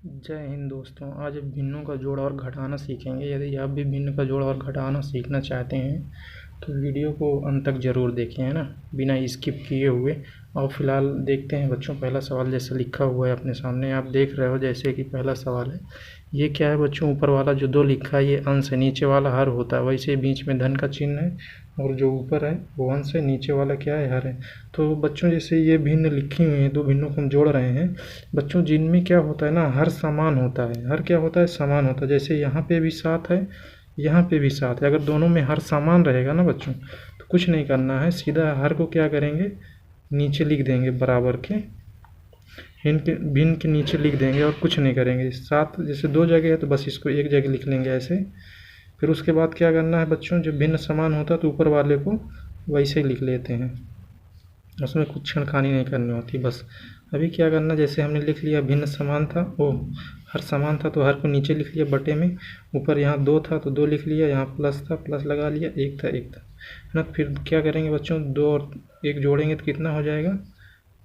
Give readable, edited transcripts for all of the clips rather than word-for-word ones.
जय हिंद दोस्तों। आज भिन्नों का जोड़ और घटाना सीखेंगे। यदि आप भी भिन्न का जोड़ और घटाना सीखना चाहते हैं तो वीडियो को अंत तक ज़रूर देखें, है ना, बिना स्किप किए हुए। और फिलहाल देखते हैं बच्चों, पहला सवाल जैसे लिखा हुआ है अपने सामने आप देख रहे हो। जैसे कि पहला सवाल है, ये क्या है बच्चों? ऊपर वाला जो 2 लिखा है ये अंश है, नीचे वाला हर होता है। वैसे बीच में धन का चिन्ह है और जो ऊपर है वो अंश है, नीचे वाला क्या है? हर है। तो बच्चों जैसे ये भिन्न लिखी हुई हैं, 2 भिन्नों को हम जोड़ रहे हैं बच्चों, जिनमें क्या होता है ना, हर समान होता है। हर क्या होता है? समान होता है। जैसे यहाँ पे भी 7 है, यहाँ पे भी 7 है। अगर दोनों में हर समान रहेगा ना बच्चों, तो कुछ नहीं करना है, सीधा हर को क्या करेंगे, नीचे लिख देंगे बराबर के। भिन्न के नीचे लिख देंगे और कुछ नहीं करेंगे। 7 जैसे 2 जगह है तो बस इसको एक जगह लिख लेंगे ऐसे। फिर उसके बाद क्या करना है बच्चों, जब भिन्न समान होता है तो ऊपर वाले को वैसे ही लिख लेते हैं, उसमें कुछ छेड़खानी नहीं करनी होती। बस अभी क्या करना, जैसे हमने लिख लिया भिन्न समान था, वो हर समान था तो हर को नीचे लिख लिया बटे में। ऊपर यहाँ 2 था तो 2 लिख लिया, यहाँ प्लस था प्लस लगा लिया, 1 था 1 था, है ना। फिर क्या करेंगे बच्चों, 2 और 1 जोड़ेंगे तो कितना हो जाएगा?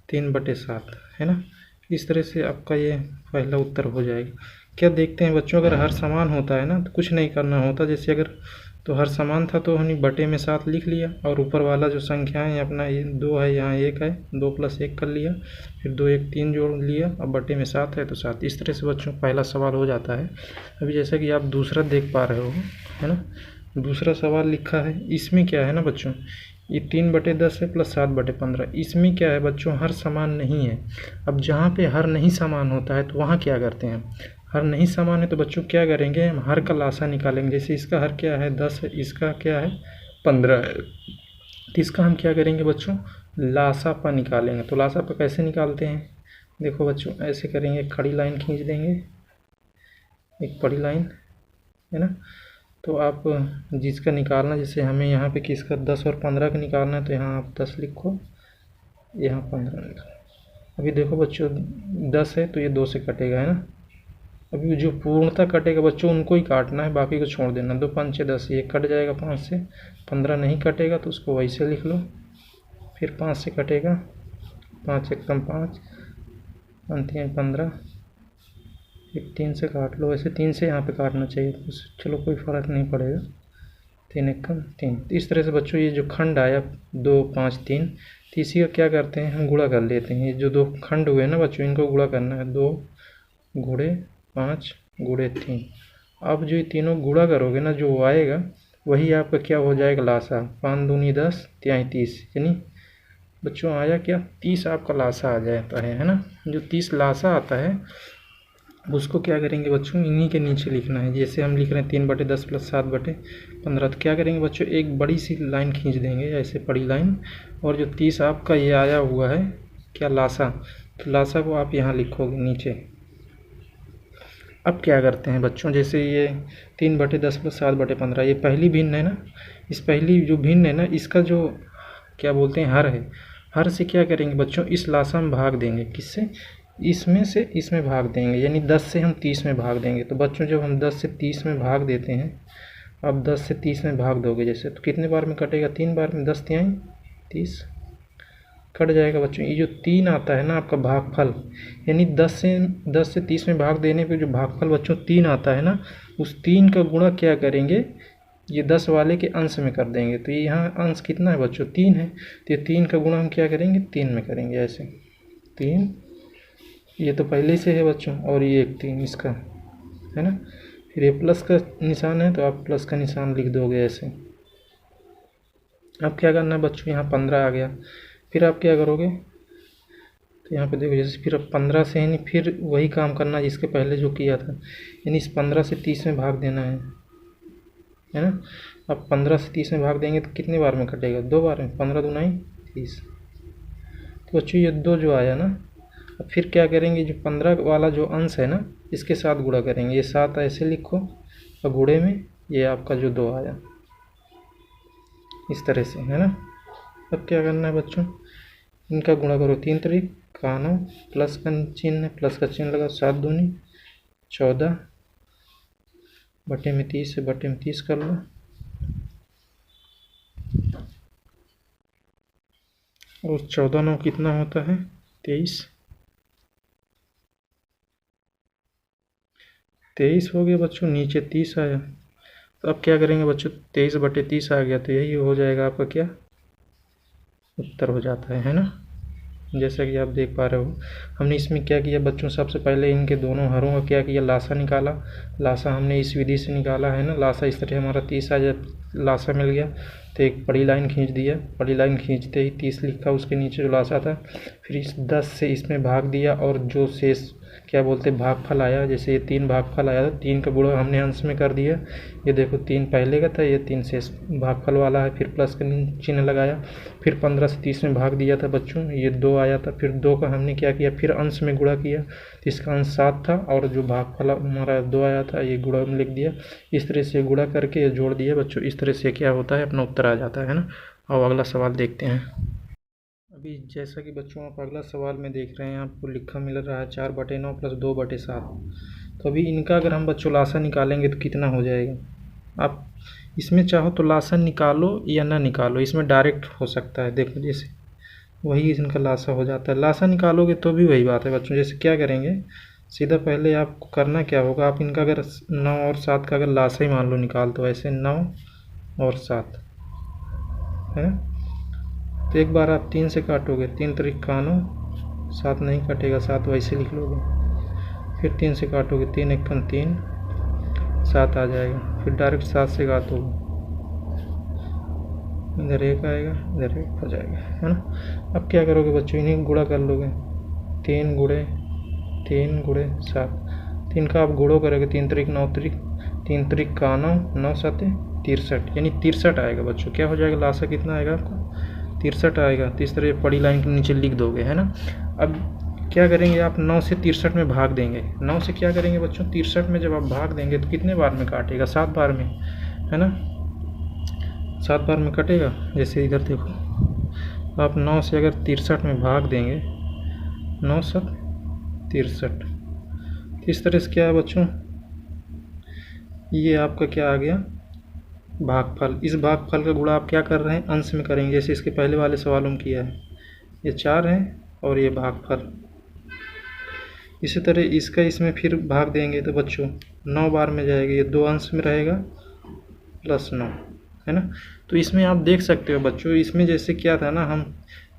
3/7, है ना। इस तरह से आपका ये पहला उत्तर हो जाएगा। क्या देखते हैं बच्चों, अगर हर समान होता है ना तो कुछ नहीं करना होता। जैसे अगर तो हर समान था तो हमने बटे में 7 लिख लिया, और ऊपर वाला जो संख्याएं है अपना, ये 2 है, यहाँ 1 है, 2 + 1 कर लिया, फिर 2 1 3 जोड़ लिया, अब बटे में 7 है तो 7। इस तरह से बच्चों पहला सवाल हो जाता है। अभी जैसा कि आप दूसरा देख पा रहे हो, है ना, दूसरा सवाल लिखा है। इसमें क्या है ना बच्चों, ये 3/10 है प्लस 7/15। इसमें क्या है बच्चों, हर समान नहीं है। अब जहाँ पे हर नहीं समान होता है तो वहाँ क्या करते हैं, हर नहीं समान है तो बच्चों क्या करेंगे, हम हर का लासा निकालेंगे। जैसे इसका हर क्या है? 10 है, इसका क्या है? 15 है, तो इसका हम क्या करेंगे बच्चों, लासापा निकालेंगे। तो लासापा कैसे निकालते हैं? देखो बच्चों, ऐसे करेंगे, खड़ी लाइन खींच देंगे, एक बड़ी लाइन, है ना। तो आप जिसका निकालना, जैसे हमें यहाँ पे किसका 10 और 15 का निकालना है तो यहाँ आप 10 लिखो, यहाँ 15 लिखो। अभी देखो बच्चों, 10 है तो ये 2 से कटेगा, है ना। अभी जो पूर्णतः कटेगा बच्चों उनको ही काटना है, बाकी को छोड़ देना। 2 5 6 10, ये कट जाएगा 5 से। 15 नहीं कटेगा तो उसको वैसे लिख लो। फिर 5 से कटेगा, 5 एकम 5, 5 3 15, एक 3 से काट लो। वैसे 3 से यहाँ पे काटना चाहिए तो चलो कोई फ़र्क नहीं पड़ेगा। 3 एकम 3। तो इस तरह से बच्चों ये जो खंड आया 2 5 3, तो इसी का क्या करते हैं, हम गुणा कर लेते हैं। ये जो 2 खंड हुए ना बच्चों, इनको गुणा करना है। 2 गुणे 5 गुणे 3। अब जो ये तीनों गुणा करोगे ना, जो आएगा वही आपका क्या हो जाएगा, लासा। 5 दूनी 10, 30, यानी बच्चों आया क्या, 30 आपका लासा आ जाता है ना। जो 30 लासा आता है उसको क्या करेंगे बच्चों, इन्हीं के नीचे लिखना है। जैसे हम लिख रहे हैं 3/10 प्लस 7/15, तो क्या करेंगे बच्चों, एक बड़ी सी लाइन खींच देंगे, ऐसे बड़ी लाइन। और जो 30 आपका ये आया हुआ है क्या, लासा, तो लासा को आप यहाँ लिखोगे नीचे। अब क्या करते हैं बच्चों, जैसे ये 3/10 प्लस 7/15, ये पहली भिन्न है ना। इस पहली जो भिन्न है ना, इसका जो क्या बोलते हैं, हर है। हर से क्या करेंगे बच्चों, इस लासा में भाग देंगे। किससे? इसमें से इसमें भाग देंगे, यानी 10 से हम 30 में भाग देंगे। तो बच्चों जब हम 10 से 30 में भाग देते हैं, अब 10 से 30 में भाग दोगे जैसे, तो कितने बार में कटेगा? 3 बार में। 10 तिहाई 30, कट जाएगा बच्चों। ये जो 3 आता है ना आपका भागफल, यानी 10 से 30 में भाग देने पे जो भागफल बच्चों 3 आता है ना, उस 3 का गुणा क्या करेंगे, ये 10 वाले के अंश में कर देंगे। तो ये यहाँ अंश कितना है बच्चों, 3 है, तो ये 3 का गुणा हम क्या करेंगे, 3 में करेंगे ऐसे। 3, ये तो पहले से है बच्चों, और ये एक 3 इसका, है ना। फिर ये प्लस का निशान है तो आप प्लस का निशान लिख दोगे ऐसे। अब क्या करना है बच्चों, यहाँ 15 आ गया। फिर आप क्या करोगे, तो यहाँ पे देखो, जैसे फिर अब 15 से, यानी फिर वही काम करना जिसके पहले जो किया था, यानी इस 15 से 30 में भाग देना है ना। अब 15 से 30 में भाग देंगे तो कितने बार में कटेगा, 2 बार में। 15 दूनाई 30। तो बच्चों ये 2 जो आया ना, अब फिर क्या करेंगे, जो 15 वाला जो अंश है ना, इसके साथ गुणा करेंगे। ये 7 ऐसे लिखो और गुणे में ये आपका जो 2 आया, इस तरह से, है ना। अब क्या करना है बच्चों, इनका गुणा करो। 3 तरीक 91, प्लस का चिन्ह है, प्लस का चिन्ह लगा। 7 दूनी 14, बटे में 30 से बटे में 30 कर लो, और 14 9 कितना होता है, 23। 23 हो गया बच्चों, नीचे 30 आया। तो अब क्या करेंगे बच्चों, 23/30 आ गया, तो यही हो जाएगा आपका क्या उत्तर हो जाता है ना। जैसा कि आप देख पा रहे हो, हमने इसमें क्या किया बच्चों, सबसे पहले इनके दोनों हरों का क्या किया, लासा निकाला। लासा हमने इस विधि से निकाला है ना, लासा इस तरह हमारा 30 आ जाए, लासा मिल गया। तो एक बड़ी लाइन खींच दिया, बड़ी लाइन खींचते ही 30 लिखा, उसके नीचे जो लासा था, फिर इस 10 से इसमें भाग दिया, और जो शेष क्या बोलते भागफल आया, जैसे ये 3 भागफल आया था, 3 का गुणा हमने अंश में कर दिया। ये देखो 3 पहले का था, ये 3 शेष भागफल वाला है, फिर प्लस का चिन्ह लगाया। फिर 15 से 30 में भाग दिया था बच्चों, ये 2 आया था, फिर 2 का हमने क्या किया, फिर अंश में गुणा किया, तो इसका अंश 7 था, और जो भागफल हमारा 2 आया था ये गुणा में लिख दिया। इस तरह से गुणा करके ये जोड़ दिया बच्चों। इस तरह से क्या होता है, अपना उत्तर आ जाता है ना। अब अगला सवाल देखते हैं। अभी जैसा कि बच्चों आप अगला सवाल में देख रहे हैं, आपको लिखा मिल रहा है 4/9 + 2/7। तो अभी इनका अगर हम बच्चों लासा निकालेंगे तो कितना हो जाएगा। आप इसमें चाहो तो लासा निकालो या ना निकालो, इसमें डायरेक्ट हो सकता है। देखो जैसे वही इनका लासा हो जाता है, लासा निकालोगे तो भी वही बात है बच्चों। जैसे क्या करेंगे, सीधा पहले आपको करना क्या होगा, आप इनका अगर 9 और 7 का अगर लासा ही मान लो निकाल, तो ऐसे 9 और 7 है ना। तो एक बार आप 3 से काटोगे, 3 त्रिक 9, 7 नहीं कटेगा, 7 वैसे लिख लोगे। फिर 3 से काटोगे, 3 1 3, 7 आ जाएगा। फिर डायरेक्ट 7 से काटोगे, इधर 1 आएगा, इधर 1 हो जाएगा, है ना। अब क्या करोगे बच्चों, इन्हीं गुणा कर लोगे, 3 गुणे 3 गुणे 7, 3 का आप गुणो करोगे, 3 त्रिक 9 त्रिक, 3 त्रिक 9, 9 7 63, यानी 63 आएगा बच्चों। क्या हो जाएगा, लासा कितना आएगा आपको, 63 आएगा। तो इस तरह बड़ी लाइन के नीचे लिख दोगे, है ना। अब क्या करेंगे, आप 9 से 63 में भाग देंगे। 9 से क्या करेंगे बच्चों, 63 में जब आप भाग देंगे तो कितने बार में काटेगा, 7 बार में, है ना। 7 बार में कटेगा। जैसे इधर देखो, आप 9 से अगर 63 में भाग देंगे, 9 7 63, इस तरह से क्या है बच्चों, ये आपका क्या आ गया, भागफल। इस भागफल का गुणा आप क्या कर रहे हैं, अंश में करेंगे, जैसे इसके पहले वाले सवालों में किया है। ये 4 है और ये भागफल। इसी तरह इसका इसमें फिर भाग देंगे तो बच्चों 9 बार में जाएगा, ये 2 अंश में रहेगा +9, है ना। तो इसमें आप देख सकते हो बच्चों, इसमें जैसे क्या था ना, हम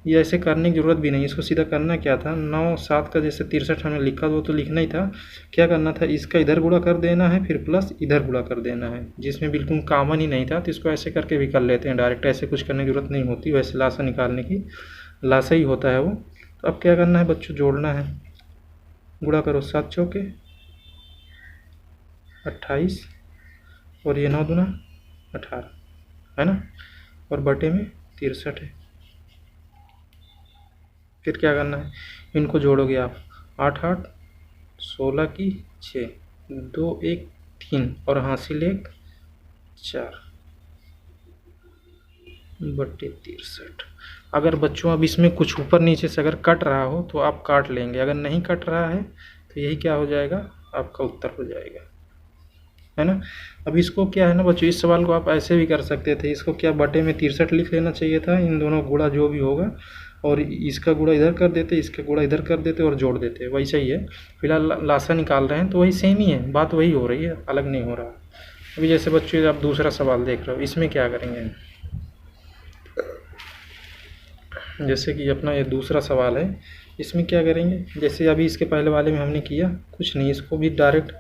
ये ऐसे करने की ज़रूरत भी नहीं, इसको सीधा करना क्या था, 9 7 का जैसे 63 हमने लिखा वो तो लिखना ही था। क्या करना था, इसका इधर गुणा कर देना है, फिर प्लस इधर गुणा कर देना है, जिसमें बिल्कुल कॉमन ही नहीं था। तो इसको ऐसे करके भी कर लेते हैं डायरेक्ट, ऐसे कुछ करने की ज़रूरत नहीं होती। वैसे लासा निकालने की लासा ही होता है वो। तो अब क्या करना है बच्चों, जोड़ना है। गुणा करो, 7 चौके 28, और ये 9 दूना 18, है ना, और बटे में 63 है। फिर क्या करना है, इनको जोड़ोगे आप, 8 8 16 की 6, 2 1 3, और हासिल 1 4 बटे 63। अगर बच्चों अब इसमें कुछ ऊपर नीचे से अगर कट रहा हो तो आप काट लेंगे, अगर नहीं कट रहा है तो यही क्या हो जाएगा, आपका उत्तर हो जाएगा, है ना। अब इसको क्या है ना बच्चों, इस सवाल को आप ऐसे भी कर सकते थे, इसको क्या बटे में 63 लिख लेना चाहिए था, इन दोनों गुणा जो भी होगा, और इसका गुणा इधर कर देते, इसका गुणा इधर कर देते और जोड़ देते। वैसा ही है, फिलहाल लासा निकाल रहे हैं तो वही सेम ही है, बात वही हो रही है, अलग नहीं हो रहा। अभी जैसे बच्चों आप दूसरा सवाल देख रहे हो, इसमें क्या करेंगे, जैसे कि अपना ये दूसरा सवाल है, इसमें क्या करेंगे, जैसे अभी इसके पहले वाले में हमने किया कुछ नहीं, इसको भी डायरेक्ट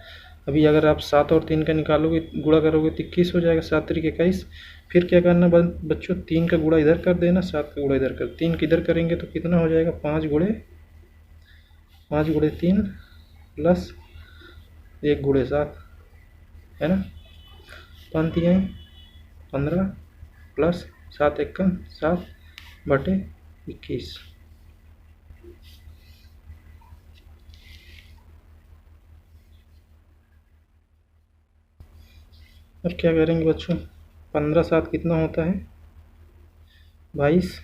अभी अगर आप 7 और 3 का निकालोगे, गुणा करोगे तो 21 हो जाएगा, 7 त्रिक 21। फिर क्या करना बच्चों, 3 का गुणा इधर कर देना, 7 का गुणा इधर कर, 3 किधर करेंगे तो कितना हो जाएगा, 5 गुणे 3 प्लस 1 गुणे 7, है ना। 5 3 15 प्लस 7 1 7 बटे 21। अब क्या करेंगे बच्चों, 15 7 कितना होता है, 22।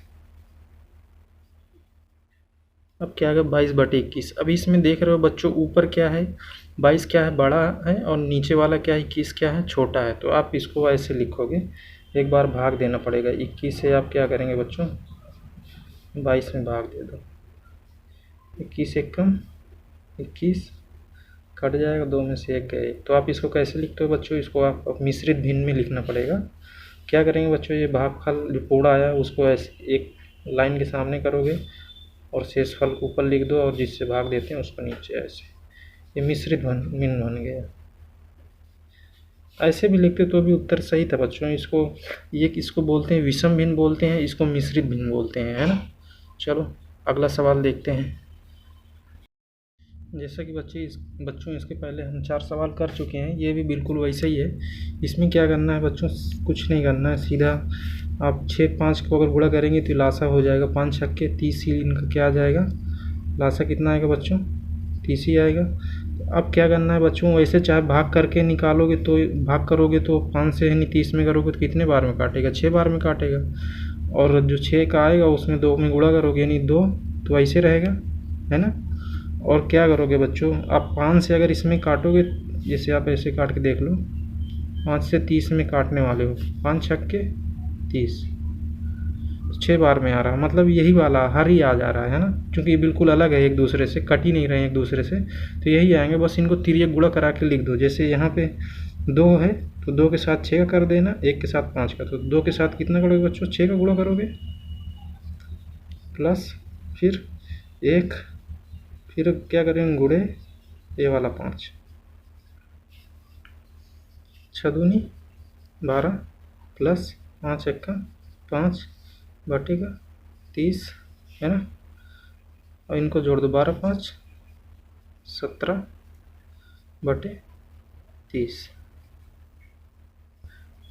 अब क्या है, 22/21। अभी इसमें देख रहे हो बच्चों, ऊपर क्या है, 22 क्या है, बड़ा है, और नीचे वाला क्या है, 21 क्या है, छोटा है। तो आप इसको ऐसे लिखोगे, एक बार भाग देना पड़ेगा, 21 से आप क्या करेंगे बच्चों, 22 में भाग दे दो, 21 1 21, कट जाएगा, 2 में से 1 गए। तो आप इसको कैसे लिखते हो बच्चों, इसको आप मिश्रित भिन्न में लिखना पड़ेगा। क्या करेंगे बच्चों, ये भागफल जो पूरा आया उसको ऐसे एक लाइन के सामने करोगे और शेषफल को ऊपर लिख दो, और जिससे भाग देते हैं उसको नीचे ऐसे। ये मिश्रित भिन्न बन गया। ऐसे भी लिखते तो भी उत्तर सही था बच्चों। इसको बोलते हैं विषम भिन्न बोलते हैं, इसको मिश्रित भिन्न बोलते हैं, है ना। चलो अगला सवाल देखते हैं। जैसा कि बच्चों इसके पहले हम 4 सवाल कर चुके हैं, ये भी बिल्कुल वैसे ही है। इसमें क्या करना है बच्चों, कुछ नहीं करना है, सीधा आप 6 5 को अगर गुणा करेंगे तो लासा हो जाएगा 5 छक्के 30 ही इनका क्या आ जाएगा, लासा कितना आएगा बच्चों, 30 ही आएगा। तो अब क्या करना है बच्चों, वैसे चाहे भाग करके निकालोगे तो भाग करोगे तो 5 से यानी 30 में करोगे तो कितने बार में काटेगा, 6 बार में काटेगा। और जो 6 का आएगा उसमें 2 में गुणा करोगे यानी 2, तो ऐसे रहेगा, है ना। और क्या करोगे बच्चों, आप 5 से अगर इसमें काटोगे, जैसे आप ऐसे काट के देख लो, 5 से 30 में काटने वाले हो, 5 छक्के 30, 6 बार में आ रहा, मतलब यही वाला हर ही आ जा रहा है ना, क्योंकि ये बिल्कुल अलग है एक दूसरे से, कट ही नहीं रहे एक दूसरे से, तो यही आएंगे। बस इनको तिर्यक गुणा करा के लिख दो। जैसे यहाँ पे 2 है तो 2 के साथ 6 का कर देना, 1 के साथ 5 का, तो 2 के साथ कितना करोगे बच्चों, 6 का गुणा करोगे, प्लस फिर 1, फिर क्या करेंगे गुणे ये वाला 5, 6 दूनी 12 प्लस 5 1 5 बटेगा 30, है ना। और इनको जोड़ दो, 12 5 17 बटे 30।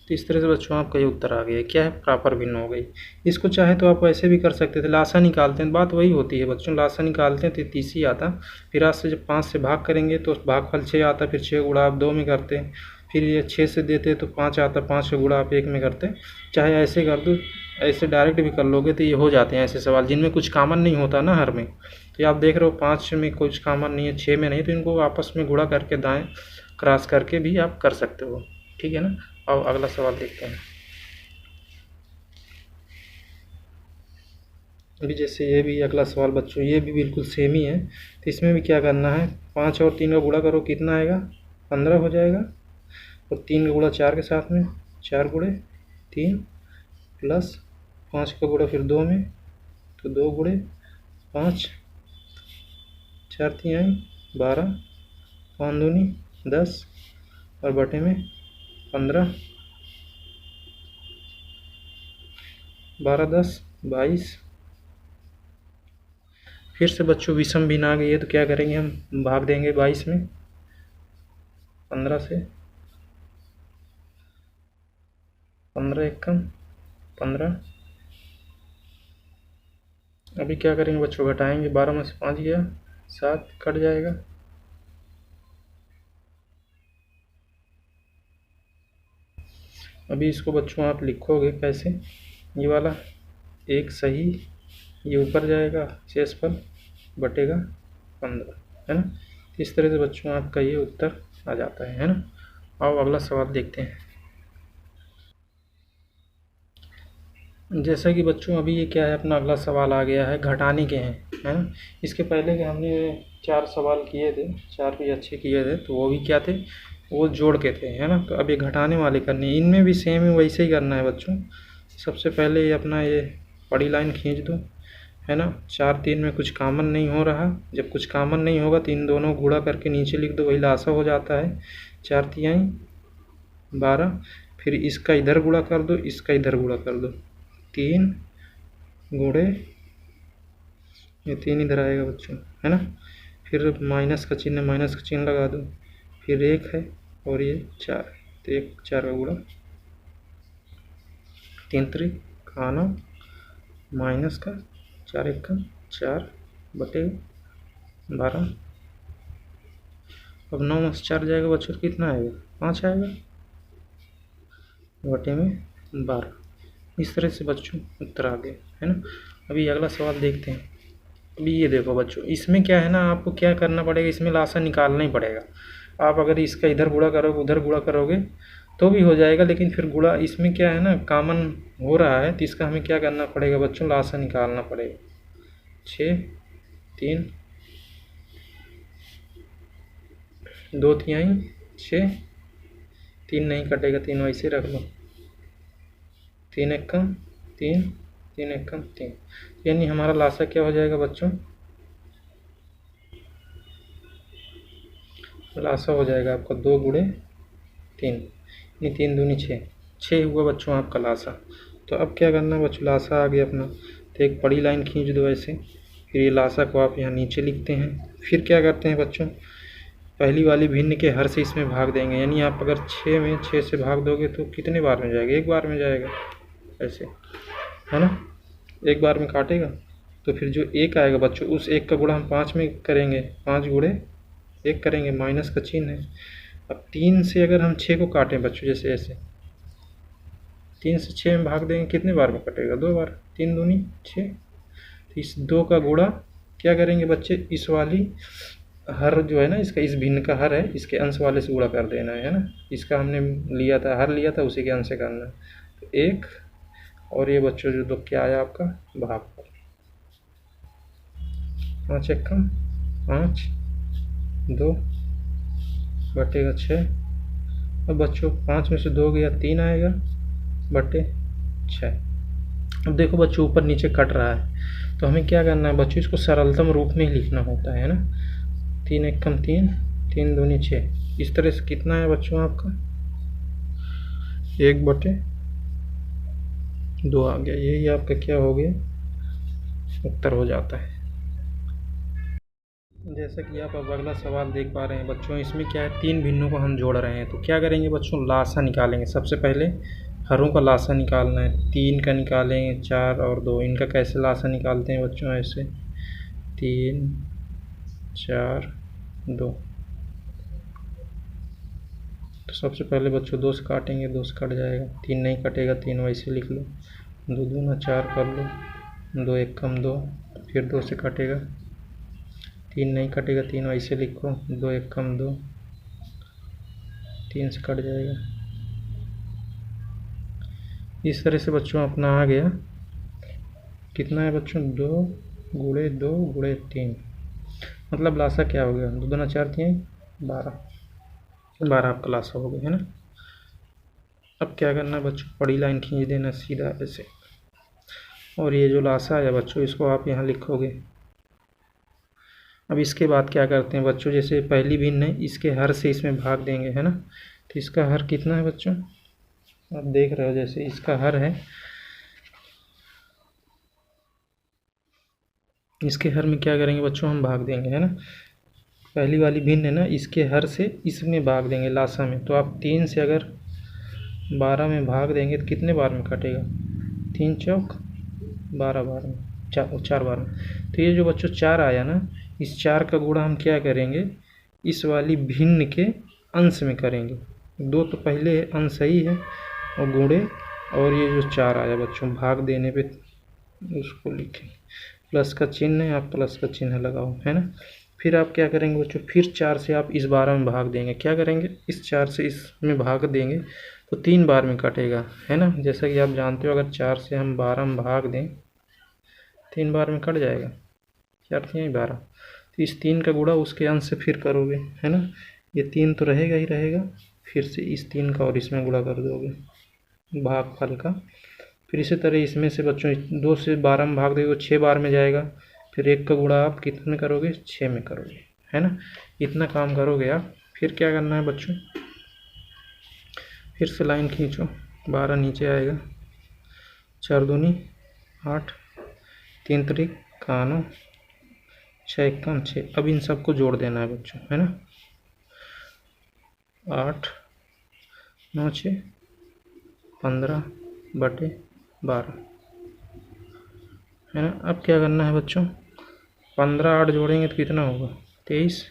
तो इस तरह से बच्चों आपका ये उत्तर आ गया। क्या है, प्रॉपर भिन्न हो गई। इसको चाहे तो आप ऐसे भी कर सकते थे, लासा निकालते हैं, बात वही होती है बच्चों, लासा निकालते हैं तो 30 ही आता। फिर आज से जब 5 से भाग करेंगे तो भागफल 6 आता, फिर 6 गुणा आप 2 में करते हैं, फिर ये 6 से देते तो 5 आता, 5 का गुणा आप 1 में करते हैं। चाहे ऐसे कर दो, ऐसे डायरेक्ट भी कर लोगे तो ये हो जाते हैं ऐसे सवाल जिनमें कुछ कॉमन नहीं होता ना हर में। तो आप देख रहे हो 5 में कुछ कॉमन नहीं है, 6 में नहीं, तो इनको आपस में गुणा करके दाएँ क्रॉस करके भी आप कर सकते हो, ठीक है ना। अब अगला सवाल देखते हैं। अभी जैसे ये भी अगला सवाल बच्चों, ये भी बिल्कुल सेम ही है। तो इसमें भी क्या करना है, 5 और 3 का गुणा करो, कितना आएगा, 15 हो जाएगा। और 3 का गुणा 4 के साथ में, 4 गुणे 3 प्लस 5 का गुणा फिर 2 में, तो 2 गुणे 5, 4 3 12, 5 दूनी 10 और बटे में 15, 12 10 22। फिर से बच्चों विषम भिन्न आ गई है, तो क्या करेंगे हम, भाग देंगे 22 में, 15 से 15 1 15। अभी क्या करेंगे बच्चों, घटाएंगे, 12 में से 5 गया 7, कट जाएगा। अभी इसको बच्चों आप लिखोगे कैसे, ये वाला 1 सही, ये ऊपर जाएगा, शेषफल बटेगा 15, है ना। इस तरह से बच्चों आपका ये उत्तर आ जाता है ना। आओ अगला सवाल देखते हैं। जैसा कि बच्चों अभी ये क्या है, अपना अगला सवाल आ गया है, घटाने के हैं, है ना। इसके पहले के हमने 4 सवाल किए थे, 4 भी अच्छे किए थे, तो वो भी क्या थे, वो जोड़ के थे, है ना। तो अब ये घटाने वाले करने, इनमें भी सेम ही वैसे ही करना है बच्चों। सबसे पहले ये अपना ये बड़ी लाइन खींच दो, है ना। 4 3 में कुछ कॉमन नहीं हो रहा, जब कुछ कॉमन नहीं होगा तो इन दोनों गुणा करके नीचे लिख दो, वही लासा हो जाता है, 4 3 12। फिर इसका इधर गुणा कर दो, इसका इधर गुणा कर दो, 3 गुणे, ये 3 इधर आएगा बच्चों, है ना। फिर माइनस का चिन्ह लगा दो, फिर 1 है और ये 4, तो 1 4 का गुणा, 3 3 9 माइनस का 4 1 4 बटे 12। अब 9 में से 4 जाएगा बच्चों, कितना आएगा, 5 आएगा बटे में 12। इस तरह से बच्चों उत्तर आ गए, है ना। अभी अगला सवाल देखते हैं। अभी ये देखो बच्चों, इसमें क्या है ना, आपको क्या करना पड़ेगा, इसमें लासा निकालना ही पड़ेगा। आप अगर इसका इधर गुणा करोगे उधर गुणा करोगे तो भी हो जाएगा, लेकिन फिर गुणा इसमें क्या है ना, कॉमन हो रहा है, तो इसका हमें क्या करना पड़ेगा बच्चों, लासा निकालना पड़ेगा। 6 3 2 तिहाई 6, 3 नहीं कटेगा, 3 वैसे रख लो, 3 एक कम 3, 3 एक कम 3, यानी हमारा लासा क्या हो जाएगा बच्चों, लासा हो जाएगा आपका 2 गुणे 3, यानी 3 दूनी 6, 6 हुआ बच्चों आपका लासा। तो अब क्या करना है बच्चों, लासा आ गया अपना, तो एक बड़ी लाइन खींच दो ऐसे, फिर ये लासा को आप यहाँ नीचे लिखते हैं। फिर क्या करते हैं बच्चों, पहली वाली भिन्न के हर से इसमें भाग देंगे, यानी आप अगर 6 में 6 से भाग दोगे तो कितने बार में जाएगा, एक बार में जाएगा, ऐसे है ना, एक बार में काटेगा। तो फिर जो एक आएगा बच्चों, उस एक का गुणा हम 5 में करेंगे, 5 गुणे 1 करेंगे, माइनस का चिन्ह है। अब 3 से अगर हम 6 को काटें बच्चों, जैसे ऐसे 3 से 6 में भाग देंगे, कितने बार में कटेगा, 2 बार, 3 दूनी 6। तो इस 2 का गुणा क्या करेंगे बच्चे, इस वाली हर जो है ना, इसका इस भिन्न का हर है, इसके अंश वाले से गुणा कर देना है ना, इसका हमने लिया था, हर लिया था, उसी के अंश से करना है। तो 1 और ये बच्चों जो 2 क्या आया आपका भाग, 5 एक कम 5, 2 बटेगा 6। अब बच्चों 5 में से 2 गया, 3 आएगा बटे 6। अब देखो बच्चों ऊपर नीचे कट रहा है, तो हमें क्या करना है बच्चों, इसको सरलतम रूप में ही लिखना होता है ना, 3 एक कम 3, 3 दूनी 6, इस तरह से कितना है बच्चों आपका 1 बटे 2 आ गया, यही आपका क्या हो गया उत्तर हो जाता है। जैसा कि आप अब अगला सवाल देख पा रहे हैं बच्चों, इसमें क्या है, 3 भिन्नों को हम जोड़ रहे हैं, तो क्या करेंगे बच्चों, लासा निकालेंगे। सबसे पहले हरों का लासा निकालना है, 3 का निकालेंगे, 4 और 2, इनका कैसे लासा निकालते हैं बच्चों, ऐसे 3 4 2। तो सबसे पहले बच्चों 2 से काटेंगे, 2 से कट जाएगा, 3 नहीं कटेगा, 3 वैसे लिख लो, 2 दूना 4 कर लो, 2 एक कम 2, फिर 2 से कटेगा, 3 नहीं कटेगा, 3 वैसे लिखो, 2 एक कम 2, 3 से कट जाएगा। इस तरह से बच्चों अपना आ गया, कितना है बच्चों 2 गुणे 2 गुणे 3, मतलब लासा क्या हो गया, 2 दूना 4 3 12, 12 आपका लासा हो गया है ना। अब क्या करना है बच्चों, बड़ी लाइन खींच देना सीधा ऐसे, और ये जो लासा है बच्चों इसको आप यहाँ लिखोगे। अब इसके बाद क्या करते हैं बच्चों, जैसे पहली भिन्न है, इसके हर से इसमें भाग देंगे है ना, तो इसका हर कितना है बच्चों, आप देख रहे हो, जैसे इसका हर है, इसके हर में क्या करेंगे बच्चों, हम भाग देंगे है ना, पहली वाली भिन्न है ना, इसके हर से इसमें भाग देंगे लासा में। तो आप 3 से अगर 12 में भाग देंगे तो कितने बार में कटेगा, 3 चौक 12 बार में, 4 बार में। तो ये जो बच्चों 4 आया ना, इस 4 का गुणा हम क्या करेंगे, इस वाली भिन्न के अंश में करेंगे, 2 तो पहले अंश ही है और गुणे, और ये जो 4 आया बच्चों भाग देने पे उसको लिखें, प्लस का चिन्ह है, आप प्लस का चिन्ह लगाओ है ना। फिर आप क्या करेंगे बच्चों, फिर 4 से आप इस 12 में भाग देंगे, क्या करेंगे, इस 4 से इसमें भाग देंगे तो 3 बार में कटेगा है ना। जैसा कि आप जानते हो, अगर 4 से हम 12 में भाग दें 3 बार में कट जाएगा, 4 3 12, तो इस 3 का गुणा उसके अंश से फिर करोगे है ना, ये 3 तो रहेगा ही रहेगा, फिर से इस 3 का और इसमें गुणा कर दोगे भागफल का। फिर इसी तरह इसमें से बच्चों 2 से 12 में भाग दोगे 6 बार में जाएगा, फिर 1 का गुणा आप कितने में करोगे, 6 में करोगे है ना। इतना काम करोगे आप, फिर क्या करना है बच्चों, फिर से लाइन खींचो, 12 नीचे आएगा, 4 दूनी 8, 3 त्रिक 9, 6 एकम 6। अब इन सबको जोड़ देना है बच्चों है ना, 8 9 6 15 बटे 12 है ना। अब क्या करना है बच्चों, 15 8 जोड़ेंगे तो कितना होगा, 23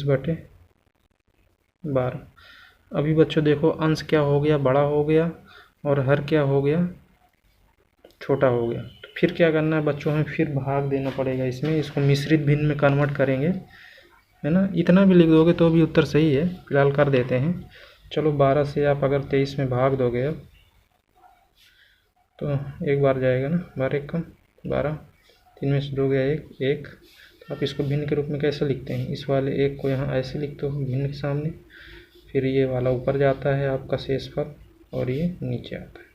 बटे 12। अभी बच्चों देखो अंश क्या हो गया, बड़ा हो गया, और हर क्या हो गया, छोटा हो गया। तो फिर क्या करना है बच्चों, हमें फिर भाग देना पड़ेगा इसमें, इसको मिश्रित भिन्न में कन्वर्ट करेंगे है ना। इतना भी लिख दोगे तो भी उत्तर सही है, फिलहाल कर देते हैं। चलो 12 से आप अगर 23 में भाग दोगे अब तो एक बार जाएगा ना, 12 एकम 12, 3 में से 2 गया 1, 1। तो आप इसको भिन्न के रूप में कैसे लिखते हैं? इस वाले 1 को यहाँ ऐसे लिखते हो भिन्न के सामने, फिर ये वाला ऊपर जाता है आपका शेषफल और ये नीचे आता है।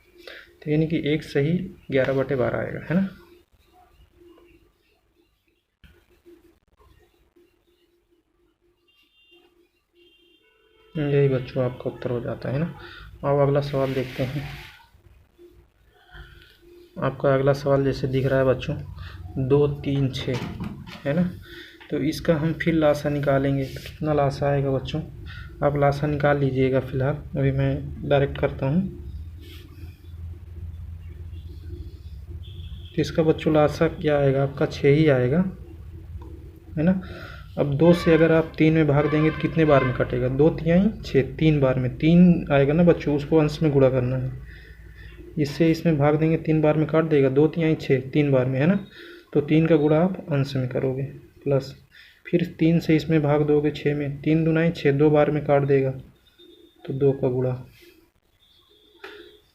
तो यानी कि 1 सही 11/12 आएगा, है ना। यही बच्चों आपका उत्तर हो जाता है ना। अब अगला सवाल देखते हैं। आपका अगला सवाल जैसे दिख रहा है बच्चों, 2, 3, 6, है ना। तो इसका हम फिर लासा निकालेंगे। तो कितना लासा आएगा बच्चों? आप लासा निकाल लीजिएगा फिलहाल, अभी मैं डायरेक्ट करता हूँ। तो इसका बच्चों लासा क्या आएगा आपका? 6 ही आएगा, है ना। अब 2 से अगर आप 3 में भाग देंगे तो कितने बार में कटेगा? 2 तिहाई 6, 3 बार में 3 आएगा ना बच्चों, उसको अंश में गुणा करना है। इससे इसमें भाग देंगे 3 बार में काट देगा, 2 तिहाई 6, 3 बार में, है ना। तो 3 का गुणा आप अंश में करोगे, प्लस फिर 3 से इसमें भाग दोगे 6 में, 3 दूनाई 6, 2 बार में काट देगा तो 2 का गुणा,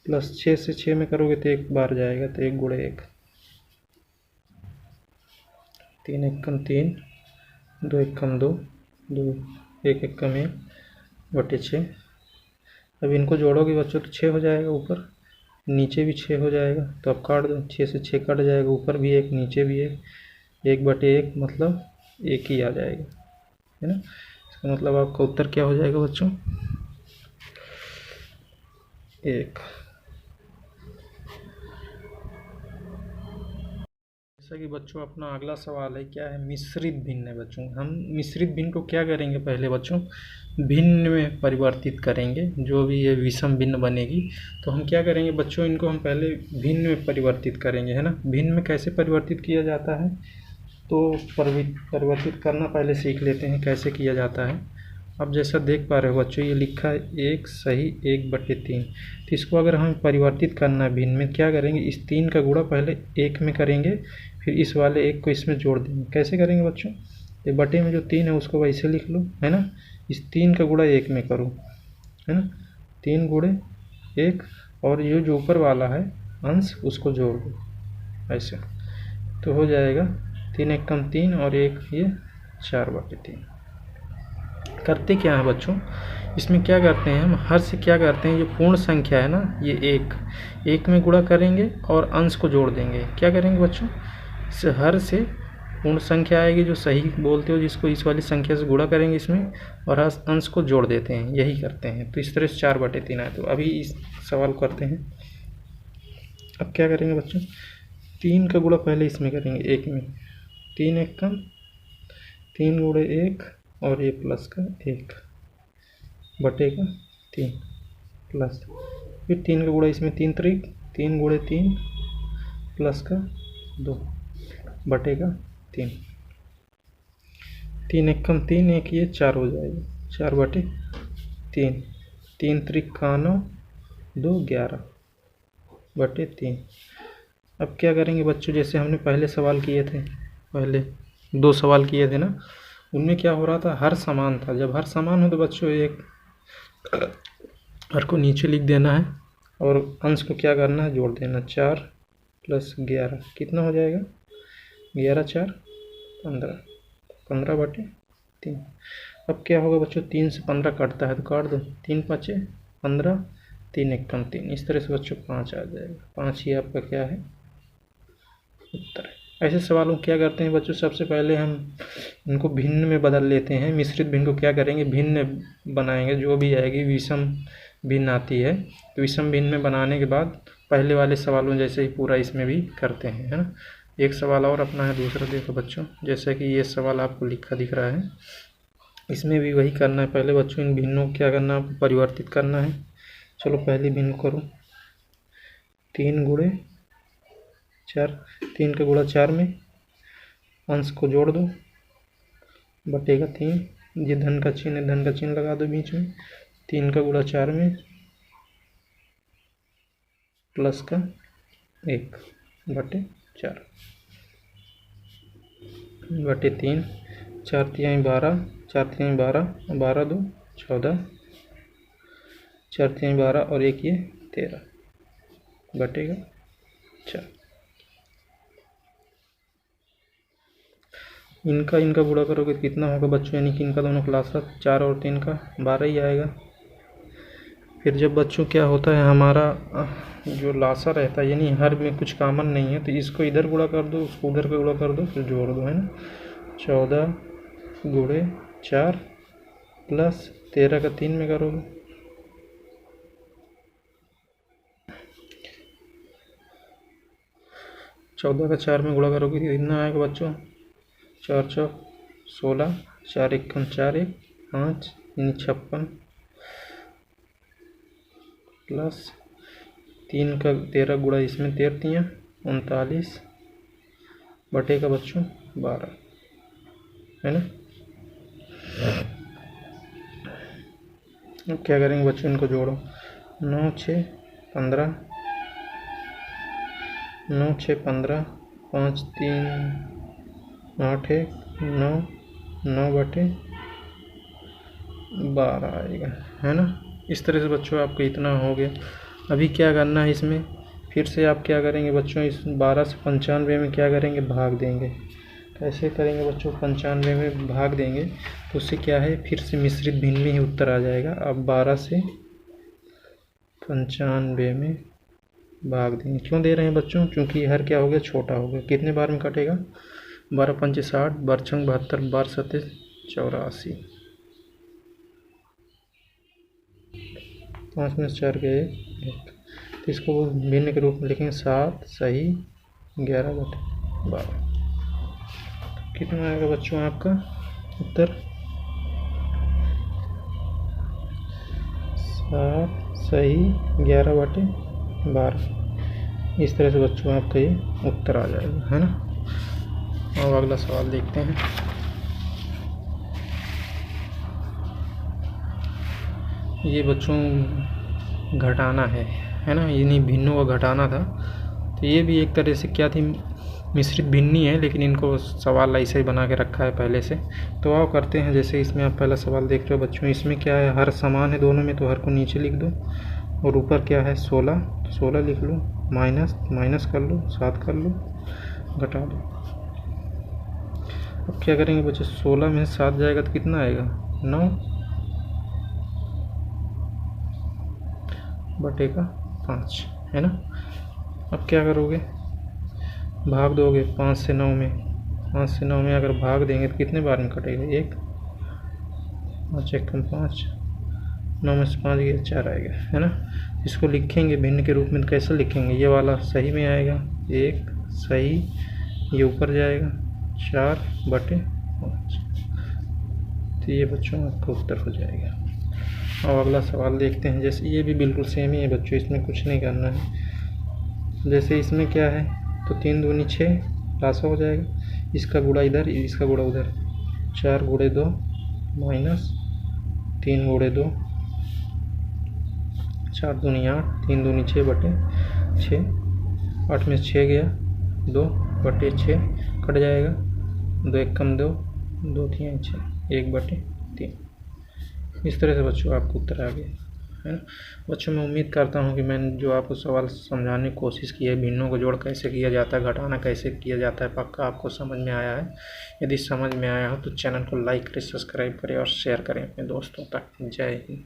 प्लस 6 से 6 में करोगे तो 1 बार जाएगा तो 1 गुणे 1, 3 एकम 3, 2 एकम 2, 1 एकम 1/6। अब इनको जोड़ोगे बच्चों तो 6 हो जाएगा, ऊपर नीचे भी 6 हो जाएगा। तो अब काट दो, 6 से 6 कट जाएगा, ऊपर भी 1 नीचे भी 1, 1/1 मतलब 1 ही आ जाएगा, है ना। इसका मतलब आपका उत्तर क्या हो जाएगा बच्चों? 1। जैसा कि बच्चों अपना अगला सवाल है, क्या है? मिश्रित भिन्न है बच्चों। हम मिश्रित भिन्न को क्या करेंगे? पहले बच्चों भिन्न में परिवर्तित करेंगे। जो भी ये विषम भिन्न बनेगी तो हम क्या करेंगे बच्चों? इनको हम पहले भिन्न में परिवर्तित करेंगे, है ना। भिन्न में कैसे परिवर्तित किया जाता है तो परिवर्तित करना पहले सीख लेते हैं कैसे किया जाता है। अब जैसा देख पा रहे हो बच्चों, ये लिखा है 1 सही 1/3। तो इसको अगर हमें परिवर्तित करना है भिन्न में, क्या करेंगे? इस 3 का गुणा पहले 1 में करेंगे, फिर इस वाले 1 को इसमें जोड़ देंगे। कैसे करेंगे बच्चों? ये बटे में जो 3 है उसको वैसे लिख लो, है ना। इस 3 का गुणा 1 में करो, है ना। 3 गुणे 1 और ये जो ऊपर वाला है अंश उसको जोड़ दो, ऐसे तो हो जाएगा 3 एकम 3 और 1 ये 4/3। करते क्या है बच्चों? इसमें क्या करते हैं हम? हर से क्या करते हैं? जो पूर्ण संख्या है ना, ये 1 में गुणा करेंगे और अंश को जोड़ देंगे। क्या करेंगे बच्चों? हर से पूर्ण संख्या आएगी जो सही बोलते हो जिसको, इस वाली संख्या से गुणा करेंगे इसमें और अंश को जोड़ देते हैं, यही करते हैं। तो इस तरह से 4/3 आए। तो अभी इस सवाल को करते हैं। अब क्या करेंगे बच्चों? 3 का गुणा पहले इसमें करेंगे 1 में, 3 एकम 3 गुणे 1 और ये प्लस का 1/3 प्लस फिर 3 का गुणा इसमें 3 त्रिक 3 गुणे 3 प्लस का 2/3, 3 एकम 3, 1 ये 4 हो जाएगा, 4/3, 3 त्रिक 9, 2 11/3। अब क्या करेंगे बच्चों? जैसे हमने पहले सवाल किए थे, पहले 2 सवाल किए थे ना, उनमें क्या हो रहा था? हर समान था। जब हर समान हो तो बच्चों एक हर को नीचे लिख देना है और अंश को क्या करना है? जोड़ देना। 4 + 11 कितना हो जाएगा? 11 4 15, 15/3। अब क्या होगा बच्चों? 3 से 15 कटता है तो काट दो, 3 5 15, 3 एकम 3। इस तरह से बच्चों 5 आ जाएगा। 5 ही आपका क्या है? उत्तर है। ऐसे सवालों क्या करते हैं बच्चों? सबसे पहले हम इनको भिन्न में बदल लेते हैं। मिश्रित भिन्न को क्या करेंगे? भिन्न बनाएंगे। जो भी आएगी विषम भिन्न आती है तो विषम भिन्न में बनाने के बाद पहले वाले सवालों जैसे ही पूरा इसमें भी करते हैं, है ना। एक सवाल और अपना है दूसरा, देखो बच्चों, जैसे कि ये सवाल आपको लिखा दिख रहा है, इसमें भी वही करना है। पहले बच्चों इन भिन्नों को क्या करना है? आपको परिवर्तित करना है। चलो पहले भिन्न करो, 3 गुणे 4, 3 का गुणा 4 में अंश को जोड़ दो, बटेगा 3, ये धन का चिन्ह है, धन का चिन्ह लगा दो बीच में, 3 का गुणा 4 में प्लस का 1/4 बटे 3, 4 तिहाई 12, 4 तिहाई 12, 12 2 14, 4 तिहाई 12 और 1 ये 13 बटेगा 4। इनका इनका गुणा करोगे तो कितना होगा बच्चों, यानी कि इनका दोनों क्लास का 4 और 3 का 12 ही आएगा। फिर जब बच्चों क्या होता है हमारा जो लासा रहता है, यानी हर में कुछ कॉमन नहीं है, तो इसको इधर गुणा कर दो, उसको उधर का गुणा कर दो, फिर जोड़ दो, है ना। 14 गुणे 4 प्लस 13 का 3 में करोगे, 14 का 4 में गुणा करोगे तो कितना आएगा बच्चों, 4 चौक 16, 4 एकम 4 1 5 यानी 56 प्लस 3 का 13 गुणा इसमें 13 39 बटे का बच्चों 12, है ना। अब क्या करेंगे बच्चों, इनको जोड़ो, 9 6 15 9 6 15 5 3 8 1 9 9 बटे 12 आएगा, है ना। इस तरह से बच्चों आपको इतना हो गया। अभी क्या करना है इसमें, फिर से आप क्या करेंगे बच्चों, इस 12 से 95 में क्या करेंगे, भाग देंगे। कैसे करेंगे बच्चों, 95 में भाग देंगे तो उससे क्या है, फिर से मिश्रित भिन्न में ही उत्तर आ जाएगा। अब 12 से 95 में भाग देंगे, क्यों दे रहे हैं बच्चों, क्योंकि हर क्या हो गया, छोटा हो गया। कितने बार में कटेगा, 12 पंचे 60, 12 छंग 72, 12 सत्ते 84, 5 में 4 गए 1, तो इसको भिन्न के रूप में लिखेंगे 7 सही 11 बटे 12। कितना आएगा बच्चों आपका उत्तर, 7 सही 11 बटे 12। इस तरह से बच्चों आपका ये उत्तर आ जाएगा, है ना। अब अगला सवाल देखते हैं। ये बच्चों घटाना है ना, इन्हीं भिन्नों को घटाना था। तो ये भी एक तरह से क्या थी, मिश्रित भिन्नी है, लेकिन इनको सवाल ऐसे ही बना के रखा है पहले से। तो आओ करते हैं। जैसे इसमें आप पहला सवाल देख रहे हो बच्चों, इसमें क्या है, हर समान है दोनों में, तो हर को नीचे लिख दो, और ऊपर क्या है 16, तो 16 लिख लो, माइनस माइनस कर लो, 7 कर लो, घटा दो। अब क्या करेंगे बच्चे, 16 में 7 जाएगा तो कितना आएगा, 9 बटे का 5, है ना। अब क्या करोगे, भाग दोगे 5 से 9 में, 5 से 9 में अगर भाग देंगे तो कितने बार में कटेगा, 1, 5 1 5, 9 में से 5 गया 4 आएगा, है ना। इसको लिखेंगे भिन्न के रूप में, तो कैसे लिखेंगे, ये वाला सही में आएगा 1 सही, ये ऊपर जाएगा 4 बटे 5, तो ये बच्चों आपका उत्तर हो जाएगा। और अगला सवाल देखते हैं। जैसे ये भी बिल्कुल सेम ही है बच्चों, इसमें कुछ नहीं करना है। जैसे इसमें क्या है, तो 3 दूनी 6 लासा हो जाएगा, इसका गुणा इधर, इसका गुणा उधर, 4 गुणे 2 माइनस 3 गुणे 2, 4 दूनी 8, 3 दूनी 6 बटे 6, 8 में 6 गया, 2 बटे 6 कट जाएगा, 2 1 कम 2, 2 3 6, 1 बटे 3। इस तरह से बच्चों आपको उत्तर आ गया, है ना। बच्चों मैं उम्मीद करता हूँ कि मैंने जो आपको सवाल समझाने की कोशिश की है, भिन्नों को जोड़ कैसे किया जाता है, घटाना कैसे किया जाता है, पक्का आपको समझ में आया है। यदि समझ में आया हो तो चैनल को लाइक करें, सब्सक्राइब करें और शेयर करें अपने दोस्तों तक। जय हिंद।